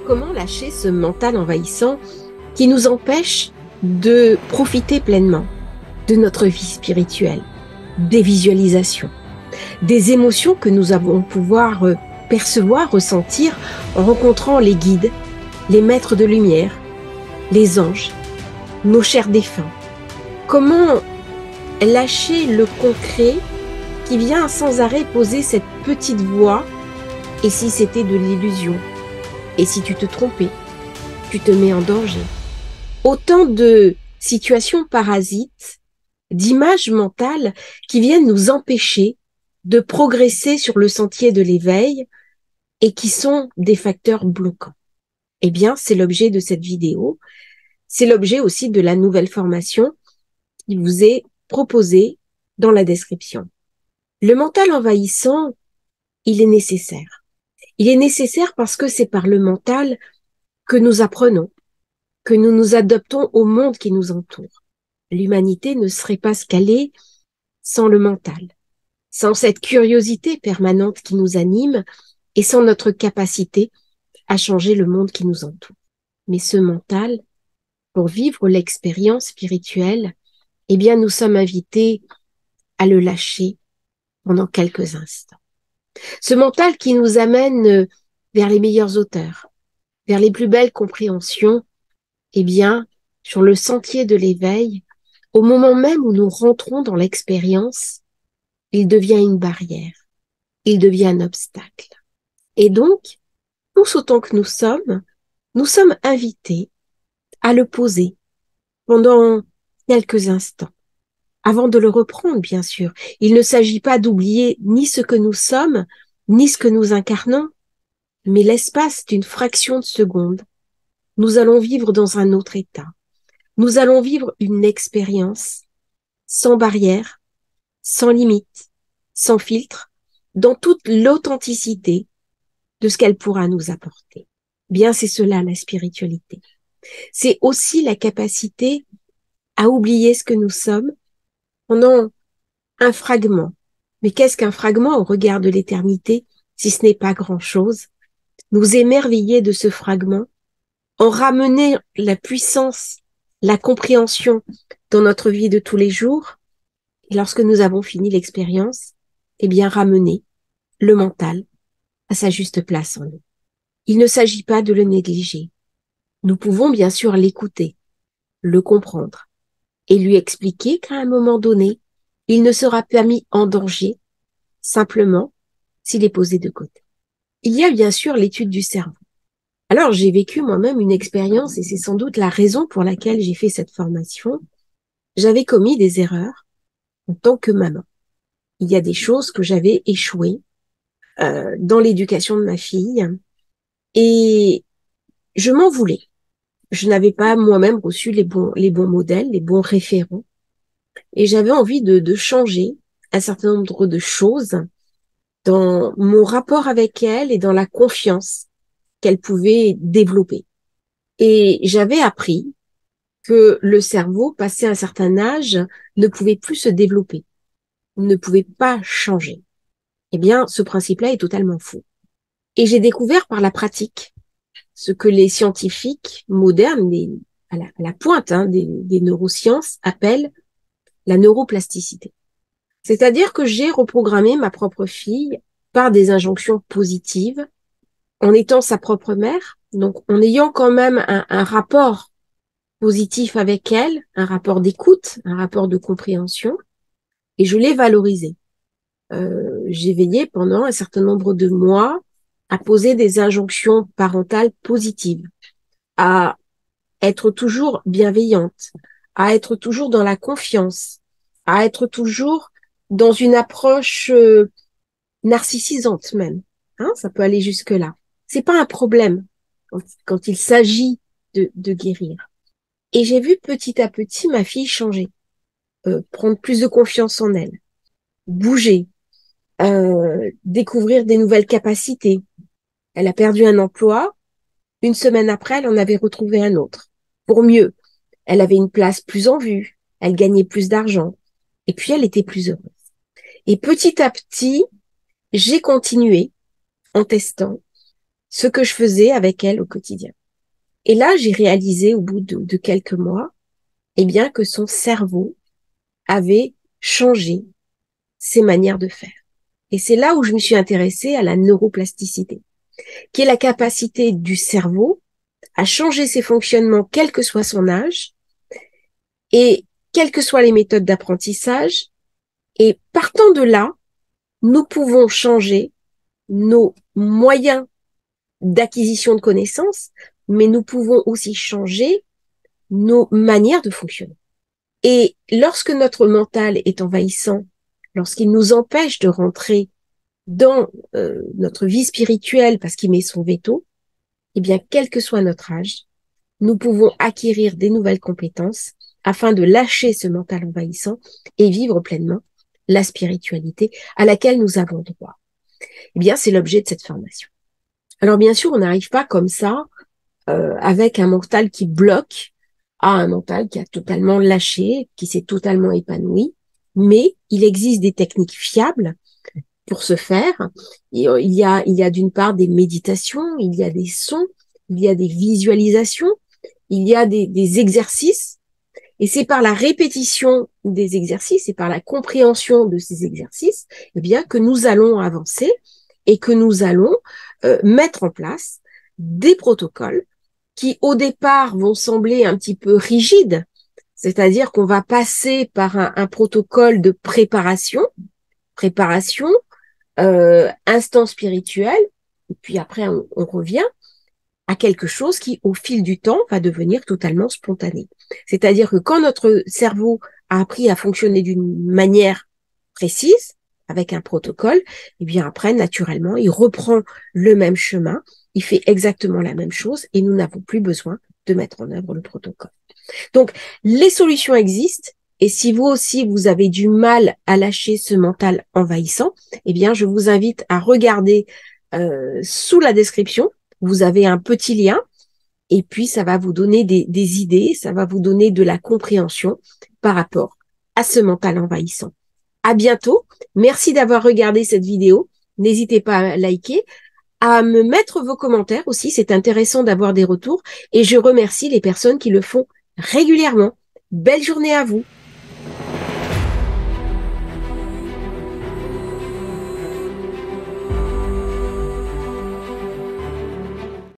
Comment lâcher ce mental envahissant qui nous empêche de profiter pleinement de notre vie spirituelle, des visualisations, des émotions que nous allons pouvoir percevoir, ressentir en rencontrant les guides, les maîtres de lumière, les anges, nos chers défunts. Comment lâcher le concret qui vient sans arrêt poser cette petite voix? Et si c'était de l'illusion? Et si tu te trompais? Tu te mets en danger. Autant de situations parasites, d'images mentales qui viennent nous empêcher de progresser sur le sentier de l'éveil et qui sont des facteurs bloquants. Eh bien, c'est l'objet de cette vidéo. C'est l'objet aussi de la nouvelle formation qui vous est proposée dans la description. Le mental envahissant, il est nécessaire. Il est nécessaire parce que c'est par le mental que nous apprenons, que nous nous adaptons au monde qui nous entoure. L'humanité ne serait pas ce qu'elle est sans le mental, sans cette curiosité permanente qui nous anime et sans notre capacité à changer le monde qui nous entoure. Mais ce mental, pour vivre l'expérience spirituelle, eh bien, nous sommes invités à le lâcher pendant quelques instants. Ce mental qui nous amène vers les meilleurs auteurs, vers les plus belles compréhensions, eh bien, sur le sentier de l'éveil, au moment même où nous rentrons dans l'expérience, il devient une barrière, il devient un obstacle. Et donc, tous autant que nous sommes invités à le poser pendant quelques instants, avant de le reprendre, bien sûr. Il ne s'agit pas d'oublier ni ce que nous sommes, ni ce que nous incarnons, mais l'espace d'une fraction de seconde, nous allons vivre dans un autre état. Nous allons vivre une expérience sans barrière, sans limite, sans filtre, dans toute l'authenticité de ce qu'elle pourra nous apporter. Bien, c'est cela la spiritualité. C'est aussi la capacité à oublier ce que nous sommes pendant un fragment. Mais qu'est-ce qu'un fragment au regard de l'éternité, si ce n'est pas grand-chose? Nous émerveiller de ce fragment, en ramener la puissance, la compréhension dans notre vie de tous les jours. Et lorsque nous avons fini l'expérience, eh bien, ramener le mental à sa juste place en nous. Il ne s'agit pas de le négliger. Nous pouvons bien sûr l'écouter, le comprendre et lui expliquer qu'à un moment donné, il ne sera pas mis en danger simplement s'il est posé de côté. Il y a bien sûr l'étude du cerveau. Alors, j'ai vécu moi-même une expérience et c'est sans doute la raison pour laquelle j'ai fait cette formation. J'avais commis des erreurs en tant que maman. Il y a des choses que j'avais échoué dans l'éducation de ma fille et je m'en voulais. Je n'avais pas moi-même reçu les bons modèles, les bons référents et j'avais envie de changer un certain nombre de choses dans mon rapport avec elle et dans la confiance qu'elle pouvait développer. Et j'avais appris que le cerveau, passé un certain âge, ne pouvait plus se développer, ne pouvait pas changer. Eh bien, ce principe-là est totalement faux. Et j'ai découvert par la pratique ce que les scientifiques modernes, à la pointe des neurosciences, appellent la neuroplasticité. C'est-à-dire que j'ai reprogrammé ma propre fille par des injonctions positives, en étant sa propre mère, donc en ayant quand même un rapport positif avec elle, un rapport d'écoute, un rapport de compréhension, et je l'ai valorisé. J'ai veillé pendant un certain nombre de mois à poser des injonctions parentales positives, à être toujours bienveillante, à être toujours dans la confiance, à être toujours dans une approche narcissisante même. Hein, ça peut aller jusque-là. C'est pas un problème quand il s'agit de guérir. Et j'ai vu petit à petit ma fille changer, prendre plus de confiance en elle, bouger, découvrir des nouvelles capacités. Elle a perdu un emploi. Une semaine après, elle en avait retrouvé un autre. Pour mieux, elle avait une place plus en vue. Elle gagnait plus d'argent. Et puis, elle était plus heureuse. Et petit à petit, j'ai continué en testant ce que je faisais avec elle au quotidien. Et là, j'ai réalisé au bout de quelques mois, eh bien, que son cerveau avait changé ses manières de faire. Et c'est là où je me suis intéressée à la neuroplasticité, qui est la capacité du cerveau à changer ses fonctionnements, quel que soit son âge, et quelles que soient les méthodes d'apprentissage. Et partant de là, nous pouvons changer nos moyens d'acquisition de connaissances, mais nous pouvons aussi changer nos manières de fonctionner. Et lorsque notre mental est envahissant, lorsqu'il nous empêche de rentrer dans notre vie spirituelle parce qu'il met son veto, eh bien, quel que soit notre âge, nous pouvons acquérir des nouvelles compétences afin de lâcher ce mental envahissant et vivre pleinement la spiritualité à laquelle nous avons droit. Eh bien, c'est l'objet de cette formation. Alors, bien sûr, on n'arrive pas comme ça avec un mental qui bloque à un mental qui a totalement lâché, qui s'est totalement épanoui, mais il existe des techniques fiables pour ce faire. Et, il y a d'une part des méditations, il y a des sons, il y a des visualisations, il y a des exercices, et c'est par la répétition des exercices et par la compréhension de ces exercices, eh bien, que nous allons avancer et que nous allons mettre en place des protocoles qui, au départ, vont sembler un petit peu rigides, c'est-à-dire qu'on va passer par un protocole de préparation, instant spirituel, et puis après, on revient à quelque chose qui, au fil du temps, va devenir totalement spontané. C'est-à-dire que quand notre cerveau a appris à fonctionner d'une manière précise, avec un protocole, et bien après, naturellement, il reprend le même chemin, il fait exactement la même chose et nous n'avons plus besoin de mettre en œuvre le protocole. Donc, les solutions existent et si vous aussi, vous avez du mal à lâcher ce mental envahissant, eh bien, je vous invite à regarder sous la description. Vous avez un petit lien et puis ça va vous donner des idées, ça va vous donner de la compréhension par rapport à ce mental envahissant. À bientôt. Merci d'avoir regardé cette vidéo. N'hésitez pas à liker, à me mettre vos commentaires aussi. C'est intéressant d'avoir des retours et je remercie les personnes qui le font régulièrement. Belle journée à vous.